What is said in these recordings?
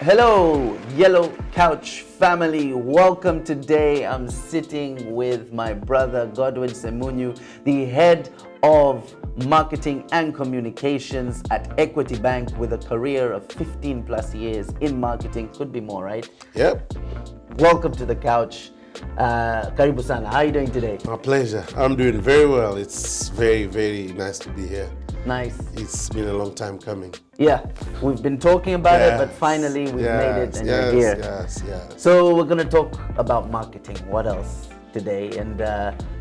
Hello, Yellow Couch family. Welcome. Today I'm sitting with my brother Godwin Semunyu, the head of marketing and communications at Equity Bank with a career of 15 plus years in marketing. Could be more, right? Yep. Welcome to the couch. Karibu sana. How are you doing today? My pleasure. I'm doing very well. It's very, very nice to be here. Nice. It's been a long time coming. Yeah, we've been talking about it, but finally we've made it and you're here. Yes. So we're going to talk about marketing. What else today? And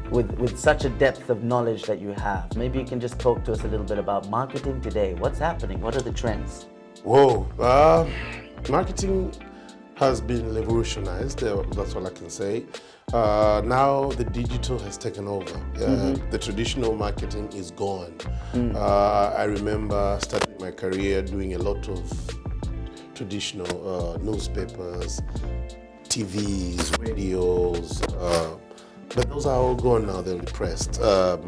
with such a depth of knowledge that you have, maybe you can just talk to us a little bit about marketing today. What's happening? What are the trends? Whoa. Marketing has been revolutionized. That's all I can say. Now the digital has taken over. The traditional marketing is gone. I remember starting my career doing a lot of traditional newspapers, TVs, radios, but those are all gone now. They're repressed. A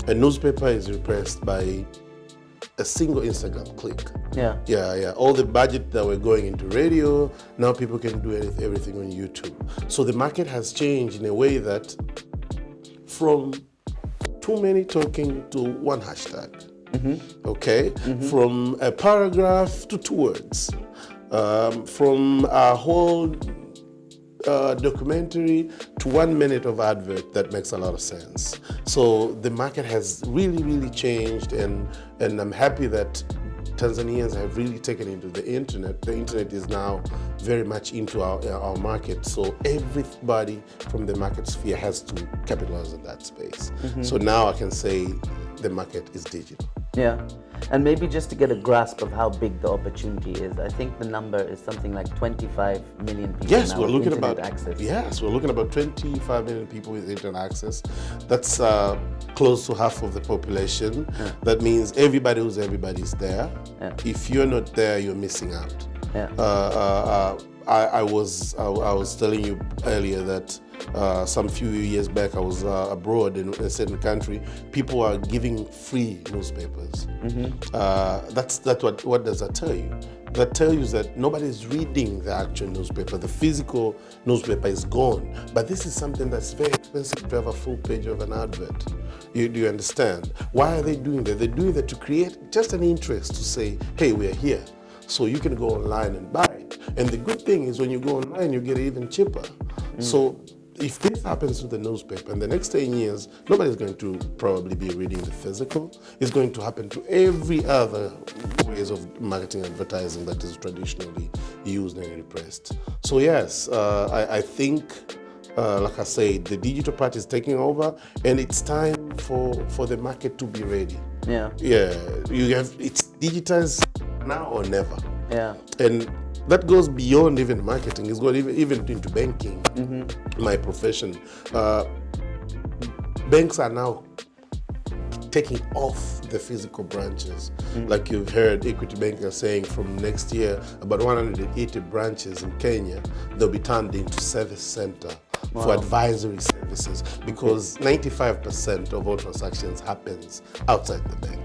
newspaper is repressed by a single Instagram click. Yeah. All the budget that were going into radio, now people can do everything on YouTube. So the market has changed in a way that from too many talking to one hashtag. From a paragraph to 2 words, from a whole documentary to 1 minute of advert that makes a lot of sense. So the market has really changed, and I'm happy that Tanzanians have really taken into the internet. The internet is now very much into our market, so everybody from the market sphere has to capitalize on that space. So now I can say the market is digital. Yeah, and maybe just to get a grasp of how big the opportunity is, I think the number is something like 25 million people now we're looking with internet about access. Yes, we're looking about 25 million people with internet access. That's close to half of the population. That means everybody's there. If you're not there, you're missing out. I was telling you earlier that some few years back I was abroad in a certain country. People are giving free newspapers. What does that tell you? That tells you that nobody's reading the actual newspaper. The physical newspaper is gone. But this is something that's very expensive to have a full page of an advert. Do you understand? Why are they doing that? They're doing that to create just an interest to say, hey, we're here. So you can go online and buy it. And the good thing is when you go online, you get it even cheaper. So if this happens to the newspaper in the next 10 years, nobody's going to probably be reading the physical. It's going to happen to every other ways of marketing and advertising that is traditionally used and repressed. So yes, I think, like I said, the digital part is taking over, and it's time for the market to be ready. It's digitized now or never. And that goes beyond even marketing. It's going even into banking. My profession. Banks are now taking off the physical branches. Like you've heard Equity Bank are saying from next year, about 180 branches in Kenya, they'll be turned into service center for advisory services, because 95% of all transactions happens outside the bank.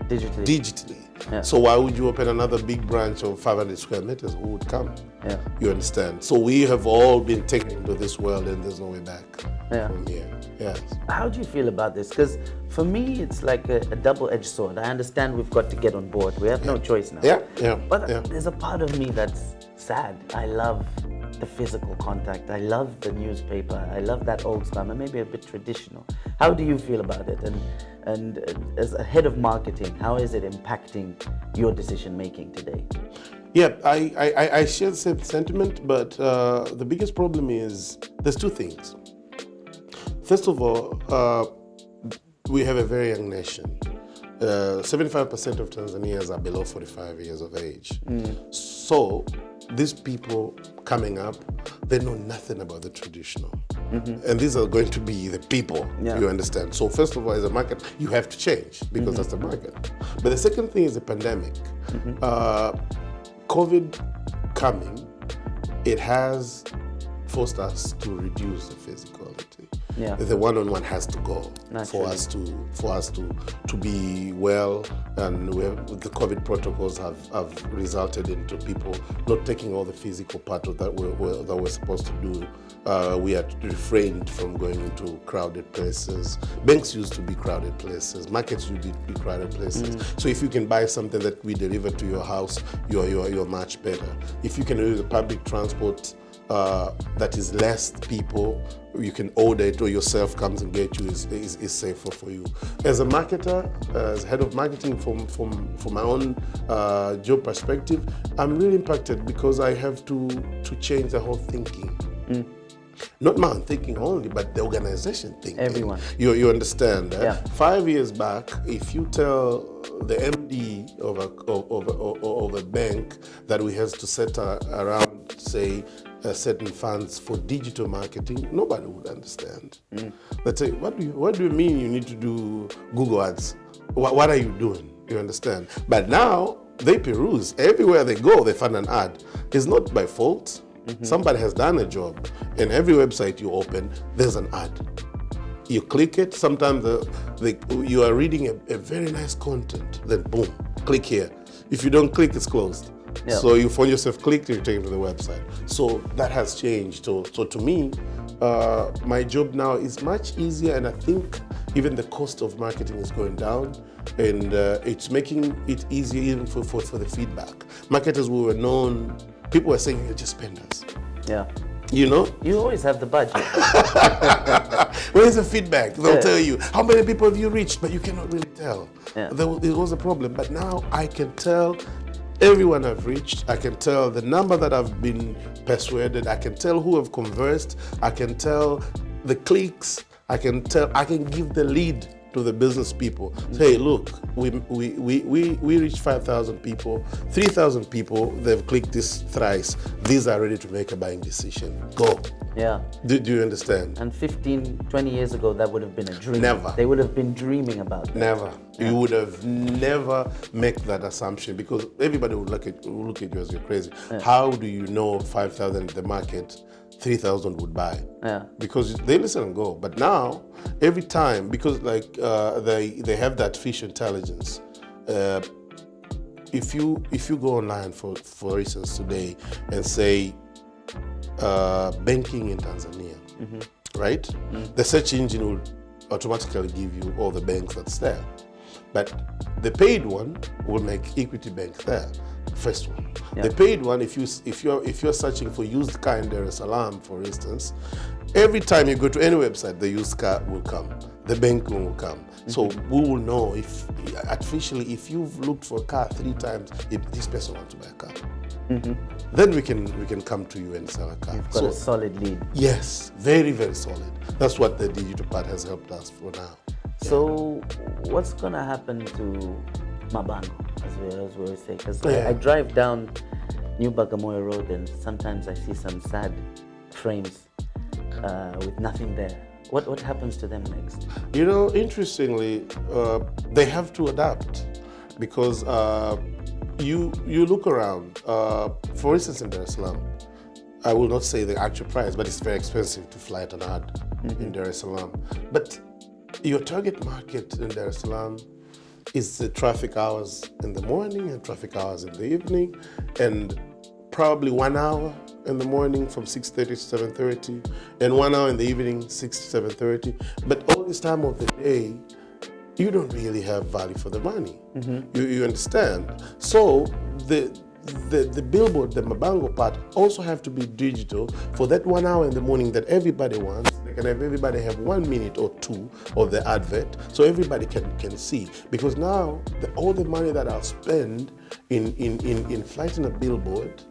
Digitally. So why would you open another big branch of 500 square meters? Who would come? You understand? So we have all been taken into this world, and there's no way back from here. Yes. How do you feel about this? Because for me, it's like a double-edged sword. I understand we've got to get on board. We have no choice now. But there's a part of me that's sad. I love the physical contact. I love the newspaper. I love that old style, and maybe a bit traditional. How do you feel about it? And as a head of marketing, how is it impacting your decision making today? I share the same sentiment, but the biggest problem is there's two things. First of all, we have a very young nation. 75% of Tanzanians are below 45 years of age. So these people coming up, they know nothing about the traditional. And these are going to be the people, you understand. So first of all, as a market, you have to change, because that's the market. But the second thing is the pandemic. COVID coming, it has forced us to reduce the physicality. The one-on-one has to go for us to be well, and the COVID protocols have resulted into people not taking all the physical part of that we're supposed to do. We are refrained from going into crowded places. Banks used to be crowded places. Markets used to be crowded places. So if you can buy something that we deliver to your house, you're much better. If you can use a public transport that is less people, you can order it or yourself comes and get you, is safer for you. As a marketer, as head of marketing from my own job perspective, I'm really impacted because I have to change the whole thinking. Not my own thinking only, but the organization thinking. Everyone. You understand? 5 years back, if you tell the MD of a bank that we have to set around, say, certain funds for digital marketing, nobody would understand. Let's say, what do you mean you need to do Google Ads? What are you doing? You understand? But now they peruse. Everywhere they go, they find an ad. It's not by fault. Somebody has done a job. And every website you open, there's an ad. You click it, sometimes you are reading a very nice content, then boom, click here. If you don't click, it's closed. So you find yourself clicked, you're taken to the website. So that has changed. So to me, my job now is much easier, and I think even the cost of marketing is going down, and it's making it easier even for the feedback. Marketers who were known, people were saying, you're just spenders. You know? You always have the budget. Where's the feedback? They'll tell you, how many people have you reached? But you cannot really tell. It was a problem. But now I can tell everyone I've reached. I can tell the number that I've been persuaded. I can tell who have conversed. I can tell the clicks. I can give the lead to the business people. Say, hey, look, we reached 5,000 people, 3,000 people, they've clicked this thrice. These are ready to make a buying decision. Go. Do you understand? And 15, 20 years ago, that would have been a dream. Never. They would have been dreaming about that. Never. You would have never make that assumption, because everybody would look at you as you're crazy. How do you know 5,000 in the market, 3,000 would buy? Because they listen and go. But now, every time, because like they have that fish intelligence. If you go online, for instance, today and say banking in Tanzania, right? The search engine will automatically give you all the banks that's there. But the paid one will make Equity Bank there. First one. The paid one, if you're searching for used car in Dar es Salaam, for instance, every time you go to any website, the used car will come, the bank will come. So we will know if you've looked for a car 3 times, if this person wants to buy a car. Then we can come to you and sell a car. You've got a solid lead. Yes, very, very solid. That's what the digital part has helped us for now. So what's going to happen to Mabango, as we always say? Because I drive down New Bagamoyo Road, and sometimes I see some sad frames with nothing there. What happens to them next? You know, interestingly, they have to adapt, because you look around. For instance, in Dar es Salaam, I will not say the actual price, but it's very expensive to fly to an ad in Dar es Salaam. But your target market in Dar es Salaam is the traffic hours in the morning and traffic hours in the evening, and probably 1 hour in the morning from 6:30 to 7:30, and 1 hour in the evening, 6 to 7:30. But all this time of the day, you don't really have value for the money. You understand? So the billboard, the Mabango part, also have to be digital for that 1 hour in the morning that everybody wants. They can have everybody have 1 minute or 2 of the advert, so everybody can see. Because now all the money that I'll spend in flighting a billboard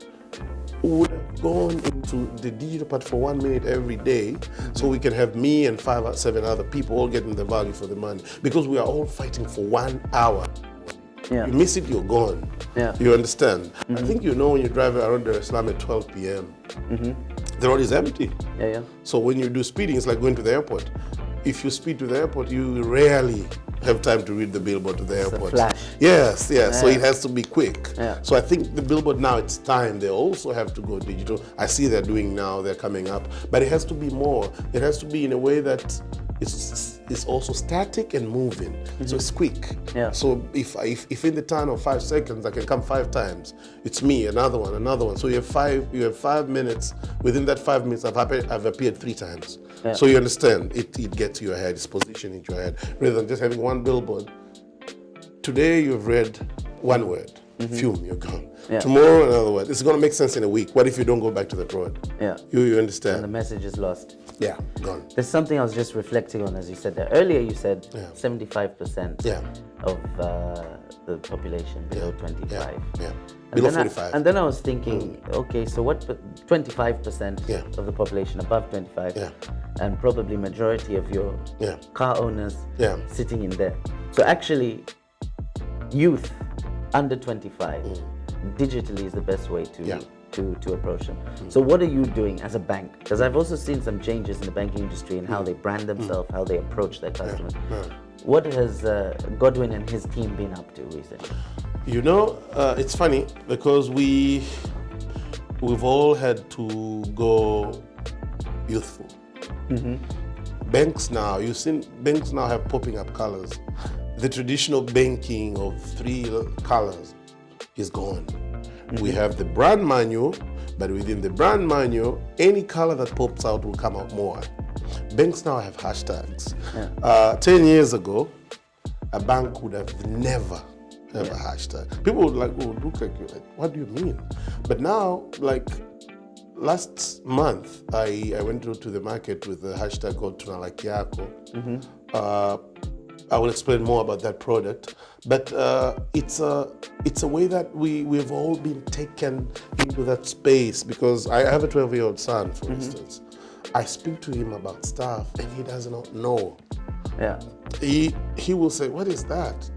would have gone into the digital part for 1 minute every day, so we can have me and 5 or 7 other people all getting the value for the money, because we are all fighting for 1 hour. You miss it, you're gone. You understand? I think you know when you drive around Dar es Salaam at 12 p.m., the road is empty. So when you do speeding, it's like going to the airport. If you speed to the airport, you rarely have time to read the billboard to the airport. Flash. Yes, so it has to be quick. Yeah. So I think the billboard now, it's time. They also have to go digital. I see they're doing now, they're coming up. But it has to be more. It has to be in a way that it's also static and moving. So it's quick. Yeah. So if in the time of 5 seconds I can come 5 times, it's me, another one. So you have 5 minutes. Within that 5 minutes I've appeared 3 times. Yeah. So you understand, it gets to your head, it's positioned into your head, rather than just having one billboard. Today you've read one word, fume, you're gone. Yeah. Tomorrow another word. It's going to make sense in a week. What if you don't go back to that road? Yeah. You understand? And the message is lost. Yeah, gone. There's something I was just reflecting on as you said that. Earlier you said 75% of the population below 25. Yeah. Below 45. And then I was thinking, okay, so what 25% of the population above 25 and probably majority of your car owners sitting in there. So actually, youth under 25, digitally is the best way to approach them. So what are you doing as a bank? Because I've also seen some changes in the banking industry and how they brand themselves, how they approach their customers. What has Godwin and his team been up to recently? You know, it's funny because we've all had to go youthful. Banks now, you've seen banks now have popping up colors. The traditional banking of 3 colors is gone. We have the brand manual, but within the brand manual, any color that pops out will come out more. Banks now have hashtags. 10 years ago, a bank would have never have a hashtag. People would look at you like, what do you mean? But now, like last month, I went to the market with a hashtag called Tunalakiako. I will explain more about that product, but it's a way that we've all been taken into that space, because I have a 12-year-old son, for instance. I speak to him about stuff and he does not know. Yeah. He will say, what is that?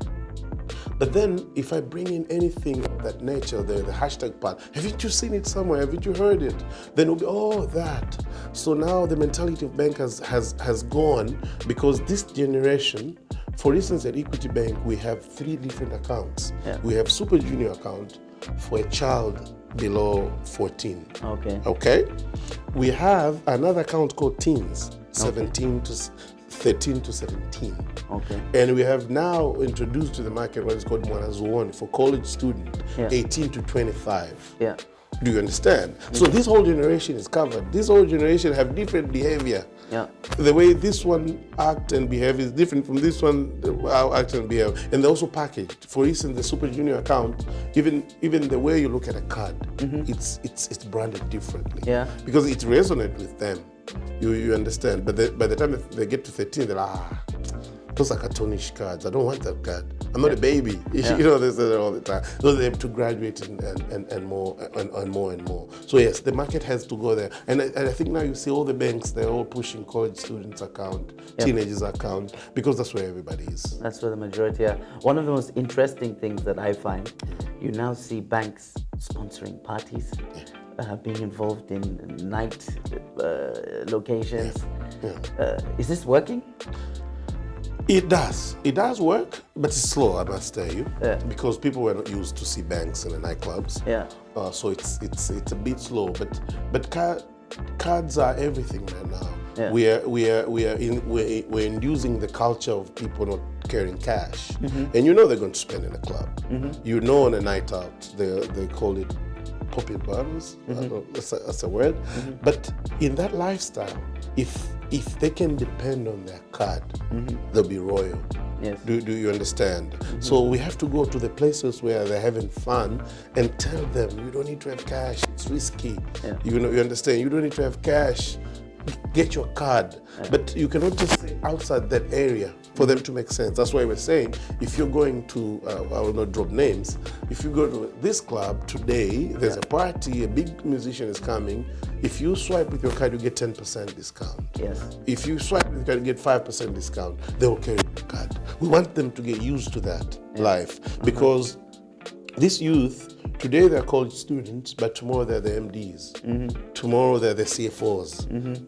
But then if I bring in anything of that nature, the hashtag part, haven't you seen it somewhere? Haven't you heard it? Then it'll be, oh, that. So now the mentality of bankers has gone, because this generation, for instance, at Equity Bank, we have 3 different accounts. Yeah. We have Super Junior account for a child below 14. Okay. We have another account called Teens, 13 to 17. Okay. And we have now introduced to the market what is called Mwanazuoni for college student, 18 to 25. Yeah. Do you understand? So this whole generation is covered. This whole generation have different behavior. Yeah. The way this one act and behave is different from this one act and behave. And they're also packaged. For instance, the Super Junior account, even the way you look at a card, it's branded differently. Yeah. Because it resonates with them. You understand? But by the time they get to 13, they're like, those are cartoonish cards. I don't want that card. I'm not a baby. You know, they say that all the time. So they have to graduate and more. So yes, the market has to go there. And I think now you see all the banks, they're all pushing college students account, teenagers account, because that's where everybody is. That's where the majority are. One of the most interesting things that I find, you now see banks sponsoring parties, being involved in night locations. Is this working? It does. It does work, but it's slow, I must tell you, because people were not used to see banks in the nightclubs. Yeah. So it's a bit slow, but cards are everything right now. Yeah. We're inducing the culture of people not carrying cash, and you know they're going to spend in a club. You know, on a night out, they call it popping bottles. That's a word. But in that lifestyle, if they can depend on their card, they'll be royal. Yes. Do you understand? So we have to go to the places where they're having fun and tell them, you don't need to have cash, it's risky. Yeah. You understand? You don't need to have cash. Get your card. But you cannot just say outside that area for them to make sense. That's why we're saying, if you're going to, I will not drop names, if you go to this club today, there's a party, a big musician is coming. If you swipe with your card, you get 10% discount. Yes. If you swipe with your card, you get 5% discount. They will carry your card. We want them to get used to that life, because this youth Today they're college students, but tomorrow they're the MDs. Tomorrow they're the CFOs.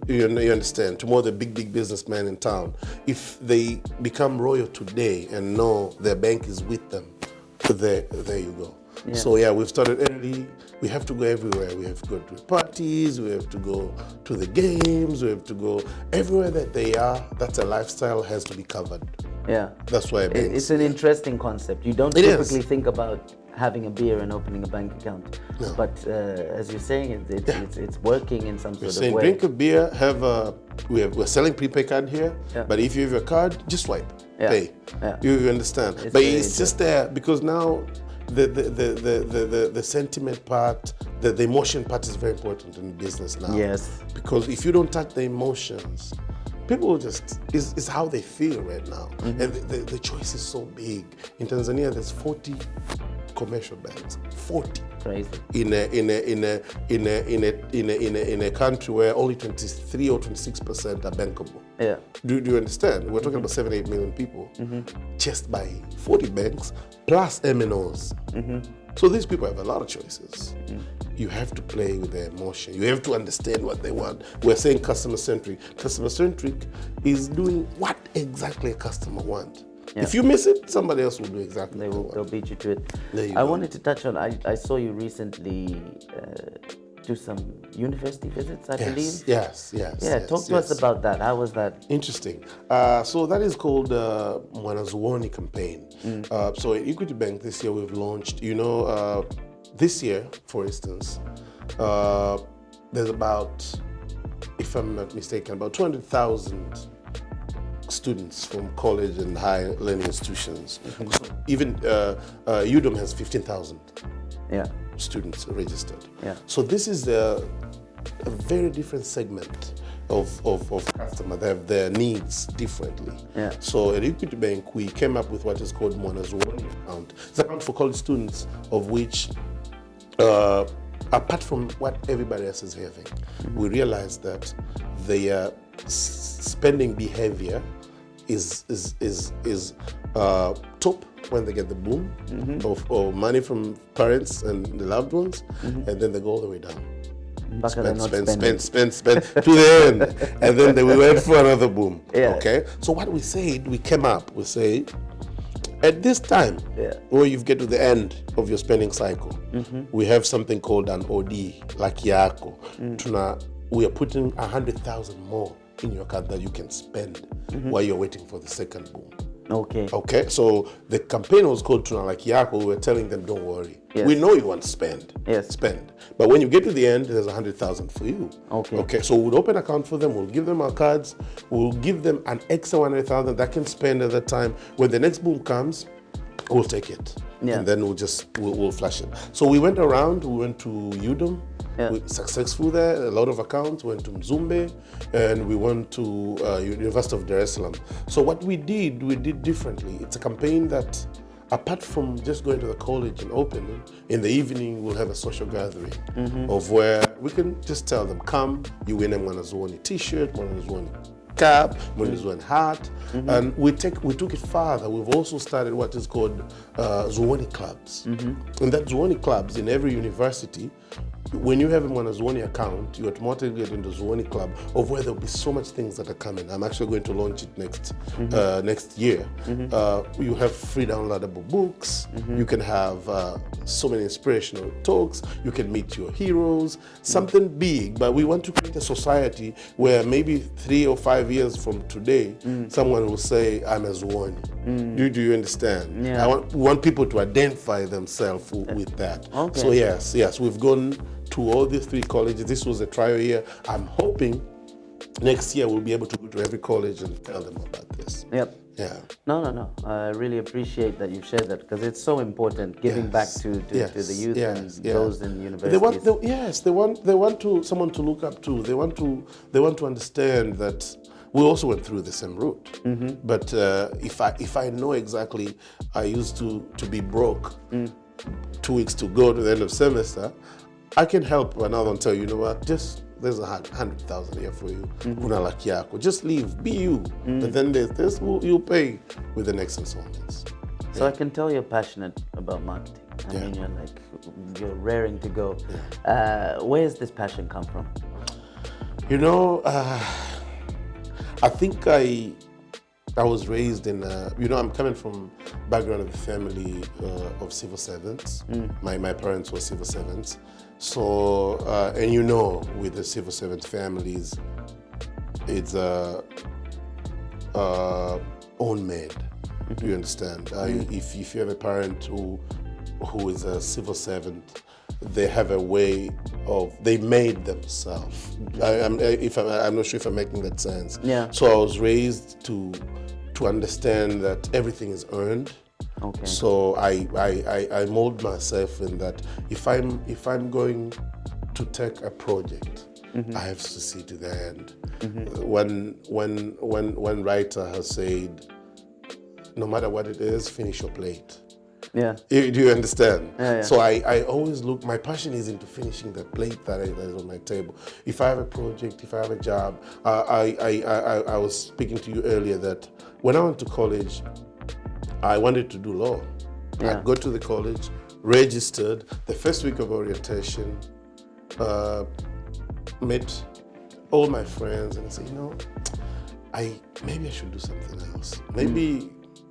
You understand? Tomorrow they're big businessmen in town. If they become royal today and know their bank is with them, there you go. Yeah. So yeah, we've started early. We have to go everywhere. We have to go to parties. We have to go to the games. We have to go everywhere that they are. That's a lifestyle has to be covered. Yeah, that's why it's an interesting concept. You don't typically think about having a beer and opening a bank account, but as you're saying, it's working in some sort of way. Drink a beer. We're selling prepaid card here, but if you have your card, just swipe, pay. You understand? But it's just there because now the sentiment part, the emotion part is very important in business now. Yes. Because if you don't touch the emotions, people just, it's how they feel right now. And the choice is so big. In Tanzania, there's 40 commercial banks. 40. Crazy. In a country where only 23 or 26% are bankable. Yeah. Do you understand? We're talking about 7-8 million people just by 40 banks plus MNOs. So these people have a lot of choices. You have to play with their emotion. You have to understand what they want. We're saying customer-centric. Customer-centric is doing what exactly a customer wants. Yeah. If you miss it, somebody else will do exactly what they'll beat you to it. I wanted to touch on, I saw you recently do some university visits, I believe. Yes. Yeah, talk to us about that. How was that? Interesting. So that is called Mwanazuoni campaign. So at Equity Bank this year we've launched, this year, for instance, there's about, if I'm not mistaken, about 200,000 students from college and higher learning institutions. So even UDOM has 15,000 students registered. So this is a very different segment of customer. They have their needs differently. So at Equity Bank, we came up with what is called Mwanazuoni account. It's an account for college students, of which apart from what everybody else is having, we realized that their spending behavior is top when they get the boom of money from parents and the loved ones, and then they go all the way down. Spend to the end, and then we wait for another boom. Okay, so what we said, we came up, we say, at this time, where you get to the end of your spending cycle, we have something called an OD, like Yako. We are putting 100,000 more in your account that you can spend while you're waiting for the second boom. Okay, so the campaign was called Tuna Like Yako. We were telling them, don't worry. We know you want to spend. Spend. But when you get to the end, there's 100,000 for you. Okay, so we'll open an account for them. We'll give them our cards. We'll give them an extra 100,000 that can spend at that time. When the next boom comes, we'll take it. And then we'll flash it. So we went around. We went to UDOM. We were successful there, a lot of accounts, went to Mzumbe, and we went to University of Dar es Salaam. So what we did differently. It's a campaign that, apart from just going to the college and opening, in the evening we'll have a social gathering of where we can just tell them, come, you win a Mwanazuoni t-shirt, Mwanazuoni cap, Mwanazuoni hat, and we took it further. We've also started what is called Zuoni clubs. And that Zuoni clubs in every university, when you have a Mwanazuoni account, you automatically get into Zuoni Club, of where there'll be so much things that are coming. I'm actually going to launch it next year. You have free downloadable books. You can have so many inspirational talks. You can meet your heroes. Something big, but we want to create a society where maybe 3 or 5 years from today, someone will say, I'm a Zuoni. Do you understand? We want people to identify themselves with that. So yes, we've gone to all these 3 colleges. This was a trial year. I'm hoping next year we'll be able to go to every college and tell them about this. No. I really appreciate that you've shared that, because it's so important, giving back to the youth and those in universities. They want someone to look up to. They want to understand that we also went through the same route. But if I know exactly, I used to be broke 2 weeks to go to the end of semester, I can help another and tell you, what, just there's 100,000 here for you. Kuna laki yako. Just leave, be you. But then there's this, you'll pay with the next installments. So I can tell you're passionate about marketing. I mean, you're raring to go. Where's this passion come from? I think I was raised in I'm coming from background of a family of civil servants. My parents were civil servants. So, and with the civil servant families, it's own made. Do you understand? If you have a parent who is a civil servant, they have a way of, they made themselves. I'm not sure if I'm making that sense. Yeah. So I was raised to understand that everything is earned. Okay. So I mold myself in that if I'm going to take a project, I have to see to the end. One writer has said, no matter what it is, finish your plate. Yeah. Do you understand? Yeah. So I always look, my passion is into finishing the plate that is on my table. If I have a project, if I have a job, I was speaking to you earlier that when I went to college, I wanted to do law. Yeah. I'd go to the college, registered, the first week of orientation, met all my friends and I said, maybe I should do something else.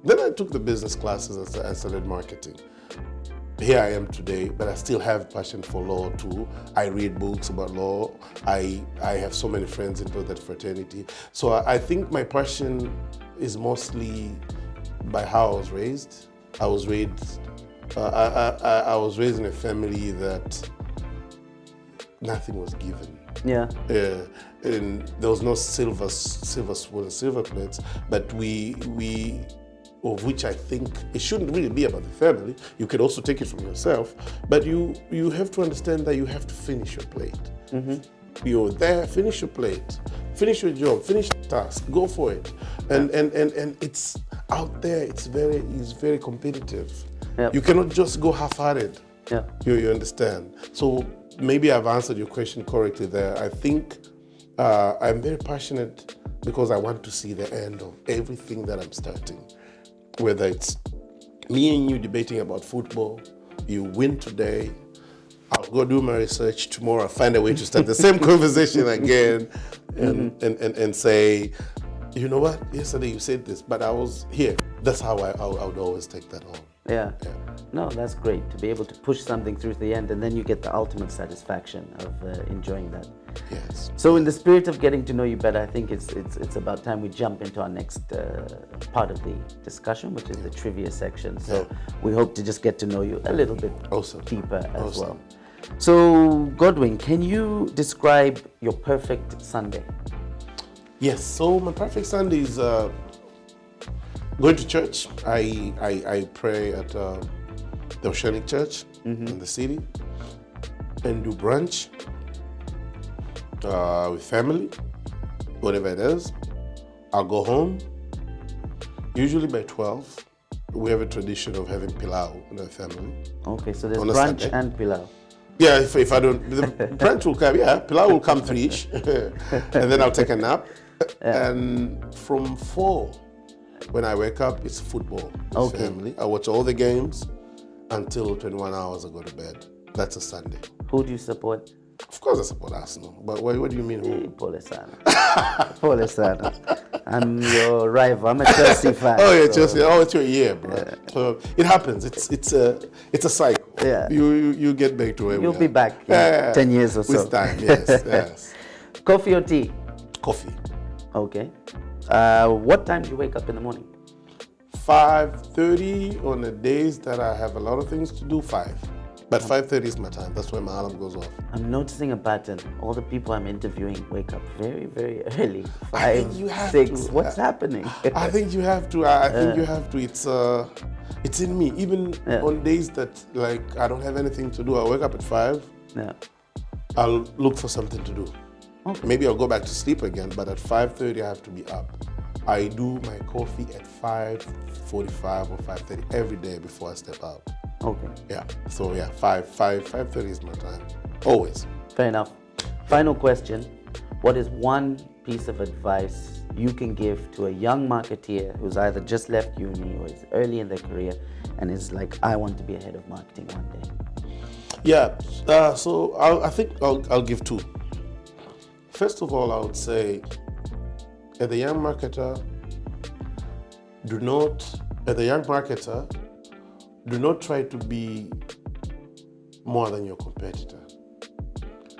Then I took the business classes and started marketing. Here I am today, but I still have passion for law too. I read books about law. I have so many friends into that fraternity. So I think my passion is mostly by how I was raised. I was raised in a family that nothing was given. Yeah. And there was no silver spoon, silver plates, but we of which I think it shouldn't really be about the family. You could also take it from yourself, but you have to understand that you have to finish your plate. You're there, finish your plate, finish your job, finish the task, go for it. And it's out there, it's very competitive. Yep. You cannot just go half-hearted. Yeah. You understand? So maybe I've answered your question correctly there. I think I'm very passionate because I want to see the end of everything that I'm starting. Whether it's me and you debating about football, you win today, I'll go do my research tomorrow, I'll find a way to start the same conversation again and say, you know what, yesterday you said this, but I was here. That's how I would always take that on. Yeah. No, that's great to be able to push something through to the end, and then you get the ultimate satisfaction of enjoying that. Yes. So in the spirit of getting to know you better, I think it's about time we jump into our next part of the discussion, which is the trivia section. So we hope to just get to know you a little bit deeper as well. So Godwin, can you describe your perfect Sunday? Yes. So my perfect Sunday is going to church. I pray at the Oceanic Church in the city and do brunch with family, whatever it is. I'll go home, usually by 12. We have a tradition of having pilau in our family. Okay, so there's brunch and pilau. Yeah, if I don't, the brunch will come, pilau will come 3-ish, and then I'll take a nap. And from 4, when I wake up, it's football with family. I watch all the games until 21 hours I go to bed. That's a Sunday. Who do you support? Of course I support Arsenal, but what do you mean who? Pole sana. Pole sana. I'm your rival. I'm a Chelsea fan. Oh, yeah, Chelsea. Oh, it's your year, bro. So it happens. It's a cycle. Yeah. You get back to where You'll be back in 10 years or so. With time, yes. Coffee or tea? Coffee. Okay. What time do you wake up in the morning? 5:30 on the days that I have a lot of things to do, 5. But 5:30 is my time. That's when my alarm goes off. I'm noticing a pattern. All the people I'm interviewing wake up very, very early. 5, 6. What's happening? I think you have to. I think you have to. It's in me. Even on days that like I don't have anything to do, I wake up at 5. Yeah. I'll look for something to do. Okay. Maybe I'll go back to sleep again, but at 5:30 I have to be up. I do my coffee at 5:45 or 5:30 every day before I step out. Okay. Yeah. So 5:30 is my time. Always. Fair enough. Final question. What is one piece of advice you can give to a young marketeer who's either just left uni or is early in their career and is like, I want to be a head of marketing one day? Yeah, so I think I'll give two. First of all, I would say, as a young marketer, do not try to be more than your competitor.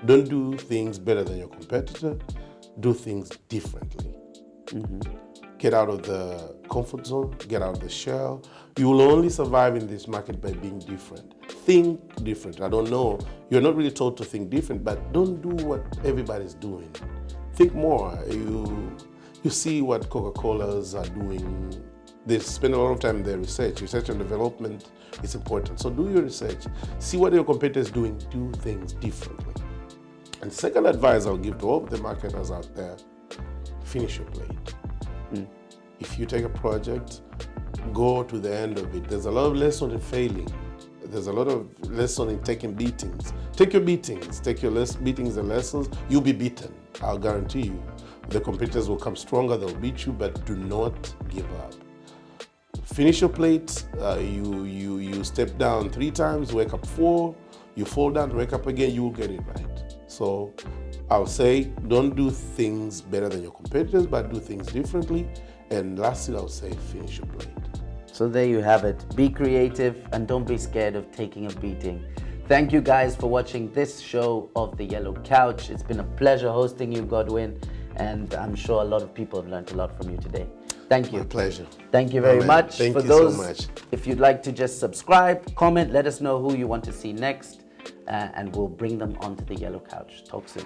Don't do things better than your competitor. Do things differently. Get out of the comfort zone, get out of the shell. You will only survive in this market by being different. Think different. I don't know, you're not really told to think different, but don't do what everybody's doing. Think more. You see what Coca-Colas are doing. They spend a lot of time in their research. Research and development is important. So do your research. See what your competitors are doing. Do things differently. And second advice I'll give to all the marketers out there, finish your plate. If you take a project, go to the end of it. There's a lot of lesson in failing. There's a lot of lesson in taking beatings. Take your beatings. Take your beatings and lessons. You'll be beaten. I'll guarantee you. The competitors will come stronger. They'll beat you, but do not give up. Finish your plate. You step down 3 times, wake up 4. You fall down, wake up again. You will get it right. So I'll say, don't do things better than your competitors, but do things differently. And lastly, I'll say, finish your plate. So there you have it. Be creative and don't be scared of taking a beating. Thank you guys for watching this show of The Yellow Couch. It's been a pleasure hosting you, Godwin, and I'm sure a lot of people have learned a lot from you today. Thank you. My pleasure. Thank you very much. Thank you so much. If you'd like to just subscribe, comment, let us know who you want to see next, and we'll bring them onto The Yellow Couch. Talk soon.